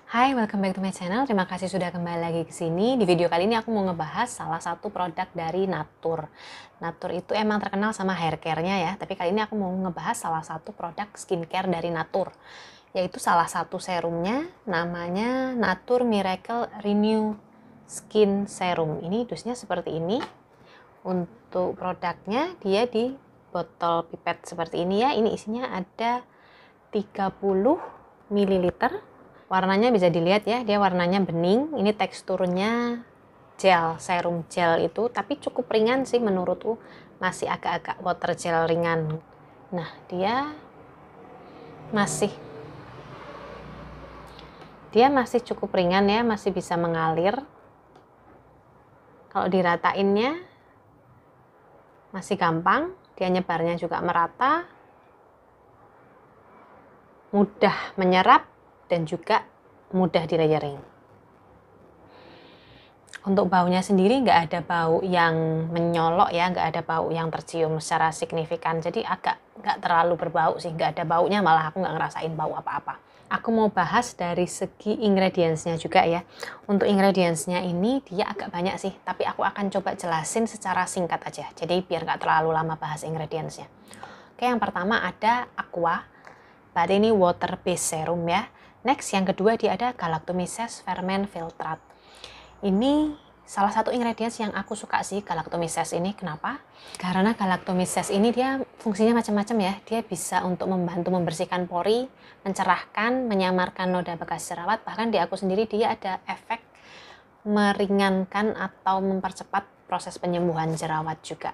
Hai, welcome back to my channel. Terima kasih sudah kembali lagi ke sini. Di video kali ini aku mau ngebahas salah satu produk dari Natur. Natur itu emang terkenal sama hair care-nya ya, tapi kali ini aku mau ngebahas salah satu produk skincare dari Natur, yaitu salah satu serumnya namanya Natur Miracle Renew Skin Serum. Ini dusnya seperti ini. Untuk produknya dia di botol pipet seperti ini ya. Ini isinya ada 30 ml. Warnanya bisa dilihat ya, dia warnanya bening. Ini teksturnya gel, serum gel itu, tapi cukup ringan sih menurutku, masih agak-agak water gel ringan. Nah, dia masih cukup ringan ya, masih bisa mengalir. Kalau diratainnya masih gampang, dia nyebarnya juga merata, mudah menyerap, dan juga mudah di layering. Untuk baunya sendiri nggak ada bau yang menyolok ya, nggak ada bau yang tercium secara signifikan. Jadi agak nggak terlalu berbau sih, nggak ada baunya, malah aku nggak ngerasain bau apa-apa. Aku mau bahas dari segi ingredients-nya juga ya. Untuk ingredients-nya ini dia agak banyak sih, tapi aku akan coba jelasin secara singkat aja. Jadi biar nggak terlalu lama bahas ingredients-nya. Oke, yang pertama ada aqua. Berarti ini water based serum ya. Next, yang kedua dia ada galactomyces ferment filtrate. Ini salah satu ingredients yang aku suka sih, galactomyces ini. Kenapa? Karena galactomyces ini dia fungsinya macam-macam ya. Dia bisa untuk membantu membersihkan pori, mencerahkan, menyamarkan noda bekas jerawat. Bahkan di aku sendiri dia ada efek meringankan atau mempercepat proses penyembuhan jerawat juga.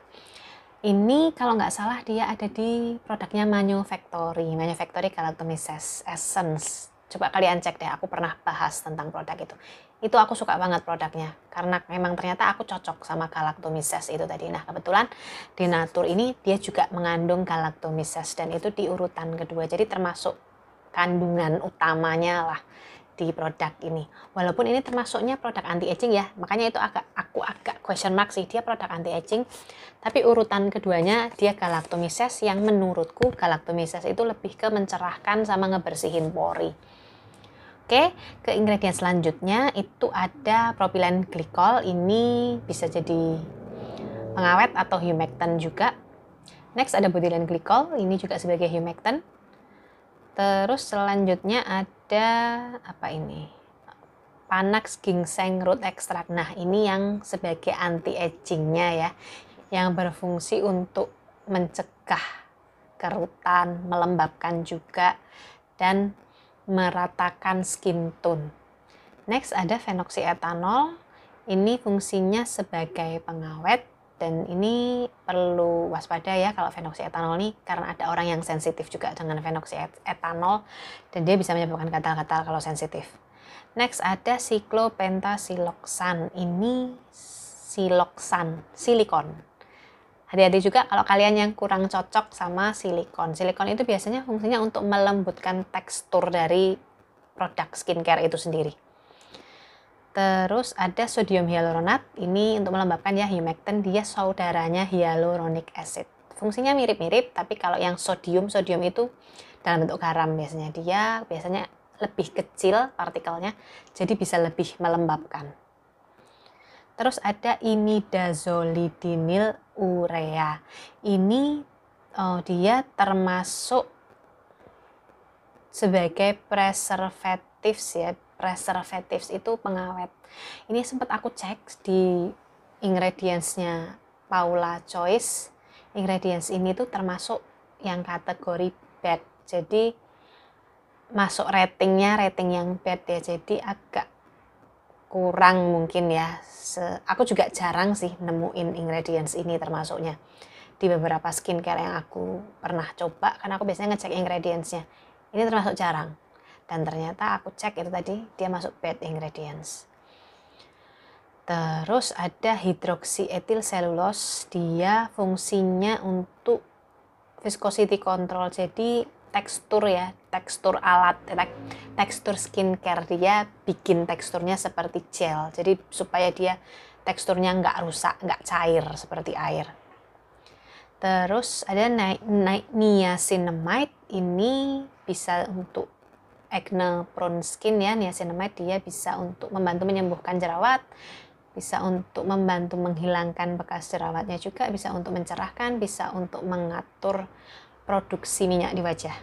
Ini kalau nggak salah dia ada di produknya Manufactory Galactomyces Essence. Coba kalian cek deh, aku pernah bahas tentang produk itu. Itu aku suka banget produknya, karena memang ternyata aku cocok sama galactomyces itu tadi. Nah, kebetulan di Natur ini dia juga mengandung galactomyces, dan itu di urutan kedua. Jadi termasuk kandungan utamanya lah di produk ini. Walaupun ini termasuknya produk anti-aging ya, makanya itu aku agak question mark sih, dia produk anti-aging. Tapi urutan keduanya dia galactomyces, yang menurutku galactomyces itu lebih ke mencerahkan sama ngebersihin pori. Oke, ke ingredient selanjutnya itu ada propylene glycol. Ini bisa jadi pengawet atau humectant juga. Next ada butylene glycol, ini juga sebagai humectant. Terus selanjutnya ada apa ini? Panax ginseng root extract. Nah, ini yang sebagai anti-agingnya ya, yang berfungsi untuk mencegah kerutan, melembabkan juga, dan meratakan skin tone. Next ada phenoxyetanol. Ini fungsinya sebagai pengawet, dan ini perlu waspada ya kalau phenoxyetanol ini, karena ada orang yang sensitif juga dengan phenoxyetanol, dan dia bisa menyebabkan gatal-gatal kalau sensitif. Next ada cyclopentasiloxan. Ini silikon. Hati-hati juga kalau kalian yang kurang cocok sama silikon. Silikon itu biasanya fungsinya untuk melembutkan tekstur dari produk skincare itu sendiri. Terus ada sodium hyaluronat. Ini untuk melembabkan ya, humectant. Dia saudaranya hyaluronic acid. Fungsinya mirip-mirip, tapi kalau yang sodium itu dalam bentuk garam biasanya. Dia biasanya lebih kecil partikelnya, jadi bisa lebih melembabkan. Terus ada imidazolidinil urea. Ini dia termasuk sebagai preservatives ya. Preservatives itu pengawet. Ini sempat aku cek di ingredients-nya Paula Choice. Ingredients ini tuh termasuk yang kategori bad. Jadi masuk rating yang bad ya. Jadi agak kurang mungkin ya. Aku juga jarang sih nemuin ingredients ini termasuknya di beberapa skincare yang aku pernah coba, karena aku biasanya ngecek ingredients-nya. Ini termasuk jarang, dan ternyata aku cek itu tadi dia masuk bad ingredients. Terus ada hydroxyethyl cellulose. Dia fungsinya untuk viscosity control, jadi tekstur ya, tekstur alat, tekstur skincare. Dia bikin teksturnya seperti gel, jadi supaya dia teksturnya nggak rusak, nggak cair seperti air. Terus ada niacinamide. Ini bisa untuk acne prone skin ya, niacinamide dia bisa untuk membantu menyembuhkan jerawat, bisa untuk membantu menghilangkan bekas jerawatnya juga, bisa untuk mencerahkan, bisa untuk mengatur produksi minyak di wajah.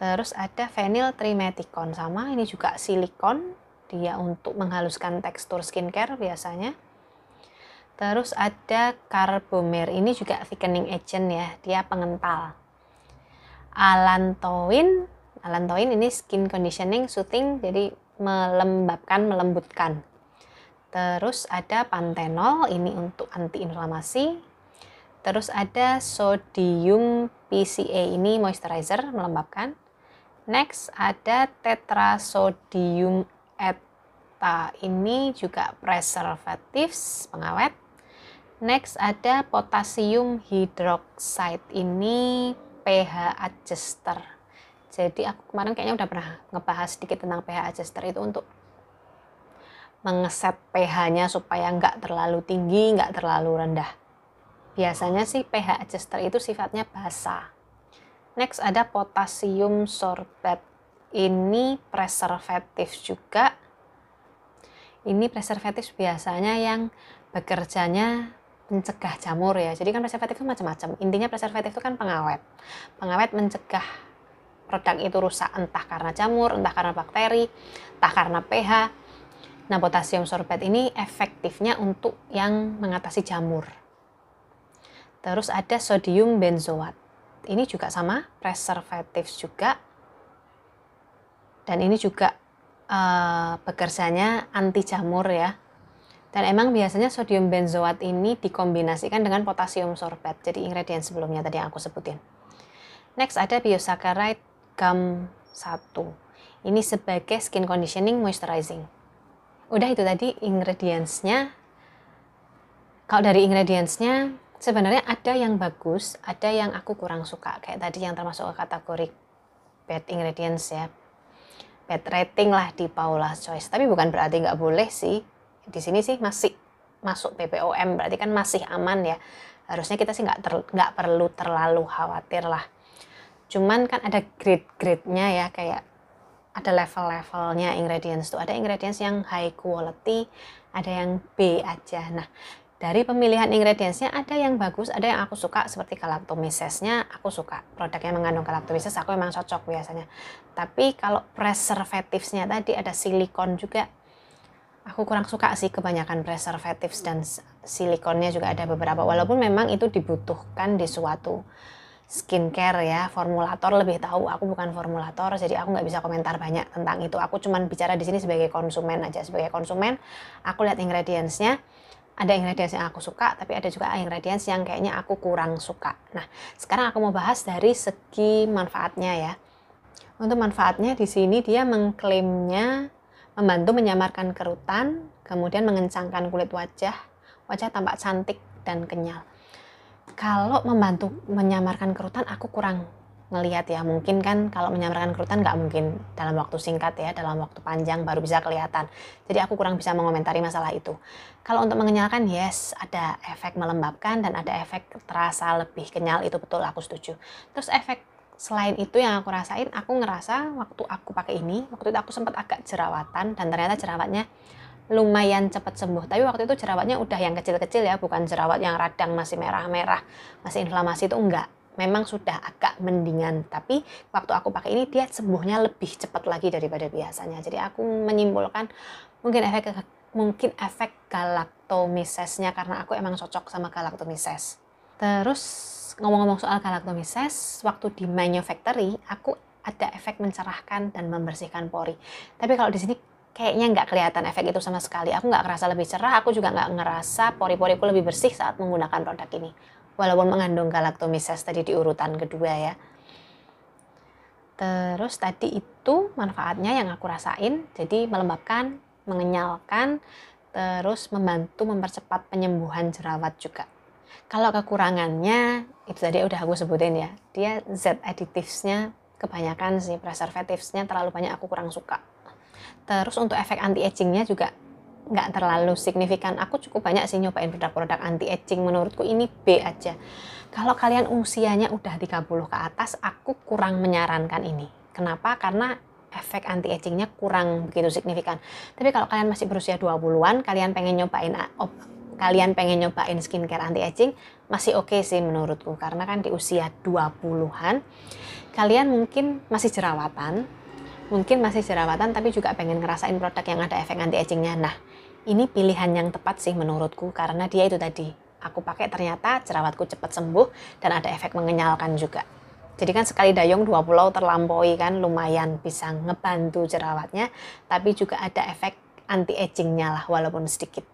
Terus ada phenyltrimethicone, sama ini juga silikon, dia untuk menghaluskan tekstur skincare biasanya. Terus ada Carbomer, ini juga thickening agent ya, dia pengental. Allantoin ini skin conditioning, soothing, jadi melembabkan, melembutkan. Terus ada Panthenol, ini untuk antiinflamasi. Terus ada Sodium PCA, ini moisturizer, melembabkan. Next ada Tetrasodium Eta, ini juga preservatives, pengawet. Next ada Potassium hydroxide, ini pH adjuster. Jadi aku kemarin kayaknya udah pernah ngebahas sedikit tentang pH adjuster, itu untuk mengeset pH-nya supaya nggak terlalu tinggi, nggak terlalu rendah. Biasanya sih pH adjuster itu sifatnya basa. Next ada Potassium sorbate, ini preservatif juga. Ini preservatif biasanya yang bekerjanya mencegah jamur ya. Jadi kan preservatif itu macam-macam. Intinya preservatif itu kan pengawet. Pengawet mencegah produk itu rusak, entah karena jamur, entah karena bakteri, entah karena pH. Nah, potasium sorbate ini efektifnya untuk yang mengatasi jamur. Terus ada sodium benzoat. Ini juga sama, preservatif juga. Dan ini juga bekerjanya anti jamur ya. Dan emang biasanya sodium benzoat ini dikombinasikan dengan potasium sorbate. Jadi ingredient sebelumnya tadi yang aku sebutin. Next ada biosaccharide gum 1. Ini sebagai skin conditioning moisturizing. Udah itu tadi ingredients-nya. Kalau dari ingredients-nya sebenarnya ada yang bagus, ada yang aku kurang suka. Kayak tadi yang termasuk ke kategori bad ingredients ya. Bad rating lah di Paula's Choice. Tapi bukan berarti nggak boleh sih. Di sini sih masih masuk BPOM, berarti kan masih aman ya. Harusnya kita sih nggak perlu terlalu khawatir lah. Cuman kan ada grade-grade-nya ya, kayak ada level-levelnya ingredients tuh. Ada ingredients yang high quality, ada yang B aja. Nah, dari pemilihan ingredientsnya ada yang bagus, ada yang aku suka seperti galactomyces-nya aku suka. Produk yang mengandung galactomyces aku emang cocok biasanya. Tapi kalau preservatives-nya tadi ada silikon juga, aku kurang suka sih kebanyakan preservatives dan silikonnya juga ada beberapa. Walaupun memang itu dibutuhkan di suatu skincare ya, formulator lebih tahu, aku bukan formulator, jadi aku nggak bisa komentar banyak tentang itu. Aku cuman bicara di sini sebagai konsumen aja. Sebagai konsumen, aku lihat ingredients-nya, ada ingredients yang aku suka, tapi ada juga ingredients yang kayaknya aku kurang suka. Nah, sekarang aku mau bahas dari segi manfaatnya ya. Untuk manfaatnya di sini dia mengklaimnya membantu menyamarkan kerutan, kemudian mengencangkan kulit wajah tampak cantik dan kenyal. Kalau membantu menyamarkan kerutan aku kurang ngelihat ya. Mungkin kan kalau menyamarkan kerutan nggak mungkin dalam waktu singkat ya, dalam waktu panjang baru bisa kelihatan. Jadi aku kurang bisa mengomentari masalah itu. Kalau untuk mengenyalkan, yes, ada efek melembabkan dan ada efek terasa lebih kenyal, itu betul, aku setuju. Terus efek selain itu yang aku rasain, aku ngerasa waktu aku pakai ini, waktu itu aku sempat agak jerawatan dan ternyata jerawatnya lumayan cepat sembuh. Tapi waktu itu jerawatnya udah yang kecil-kecil ya, bukan jerawat yang radang masih merah-merah, masih inflamasi, itu enggak. Memang sudah agak mendingan, tapi waktu aku pakai ini dia sembuhnya lebih cepat lagi daripada biasanya. Jadi aku menyimpulkan mungkin efek galactomyces-nya, karena aku emang cocok sama galactomyces. Terus ngomong-ngomong soal galactomyces, waktu di manufactory aku ada efek mencerahkan dan membersihkan pori. Tapi kalau di sini kayaknya nggak kelihatan efek itu sama sekali. Aku nggak ngerasa lebih cerah, aku juga nggak ngerasa pori-poriku lebih bersih saat menggunakan produk ini. Walaupun mengandung galactomyces tadi di urutan kedua ya. Terus tadi itu manfaatnya yang aku rasain, jadi melembabkan, mengenyalkan, terus membantu mempercepat penyembuhan jerawat juga. Kalau kekurangannya, itu tadi udah aku sebutin ya, dia Z additives-nya kebanyakan sih, preservatives-nya terlalu banyak, aku kurang suka. Terus untuk efek anti-aging-nya juga nggak terlalu signifikan. Aku cukup banyak sih nyobain produk-produk anti-aging, menurutku ini B aja. Kalau kalian usianya udah 30 ke atas, aku kurang menyarankan ini. Kenapa? Karena efek anti-agingnya kurang begitu signifikan. Tapi kalau kalian masih berusia 20-an, kalian pengen nyobain skincare anti-aging, masih oke sih menurutku. Karena kan di usia 20-an, kalian mungkin masih jerawatan tapi juga pengen ngerasain produk yang ada efek anti-agingnya. Nah, ini pilihan yang tepat sih menurutku, karena dia itu tadi, aku pakai ternyata jerawatku cepat sembuh dan ada efek mengenyalkan juga. Jadi kan sekali dayung 2 pulau terlampaui kan, lumayan bisa ngebantu jerawatnya, tapi juga ada efek anti-agingnya lah walaupun sedikit.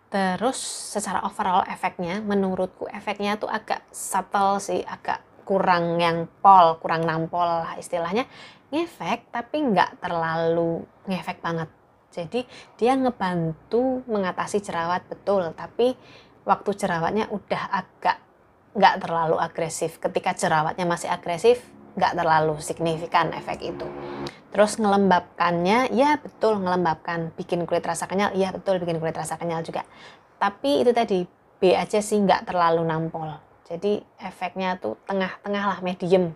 Terus secara overall efeknya, menurutku efeknya tuh agak subtle sih, agak kurang nampol lah istilahnya. Ngefek tapi nggak terlalu ngefek banget. Jadi dia ngebantu mengatasi jerawat betul, tapi waktu jerawatnya udah agak nggak terlalu agresif. Ketika jerawatnya masih agresif, nggak terlalu signifikan efek itu. Terus ngelembabkannya, ya betul ngelembabkan. Bikin kulit rasa kenyal, ya betul bikin kulit rasa kenyal juga. Tapi itu tadi, B aja sih nggak terlalu nampol. Jadi efeknya tuh tengah-tengah lah, medium.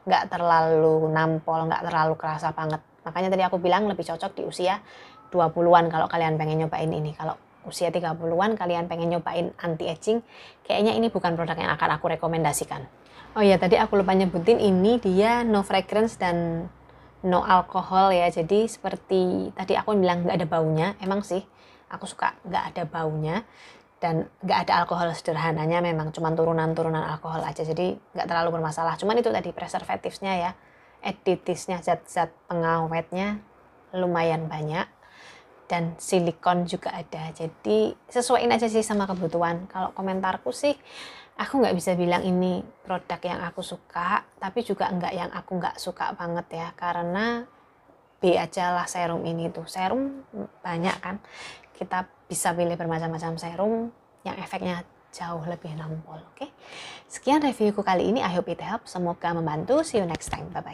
Nggak terlalu nampol, nggak terlalu kerasa banget. Makanya tadi aku bilang lebih cocok di usia 20-an kalau kalian pengen nyobain ini. Kalau usia 30-an kalian pengen nyobain anti-aging, kayaknya ini bukan produk yang akan aku rekomendasikan. Oh iya, tadi aku lupa nyebutin, ini dia no fragrance dan no alkohol ya. Jadi seperti tadi aku bilang nggak ada baunya, emang sih aku suka nggak ada baunya. Dan nggak ada alkohol, sederhananya memang cuma turunan-turunan alkohol aja, jadi nggak terlalu bermasalah. Cuman itu tadi preservatifnya ya, additivesnya, zat-zat pengawetnya lumayan banyak, dan silikon juga ada, jadi sesuaiin aja sih sama kebutuhan. Kalau komentarku sih, aku nggak bisa bilang ini produk yang aku suka, tapi juga nggak yang aku nggak suka banget ya, karena B aja lah serum ini tuh. Serum banyak kan, kita bisa pilih bermacam-macam serum yang efeknya jauh lebih nampol. Oke, sekian reviewku kali ini. I hope it helps. Semoga membantu. See you next time. Bye bye.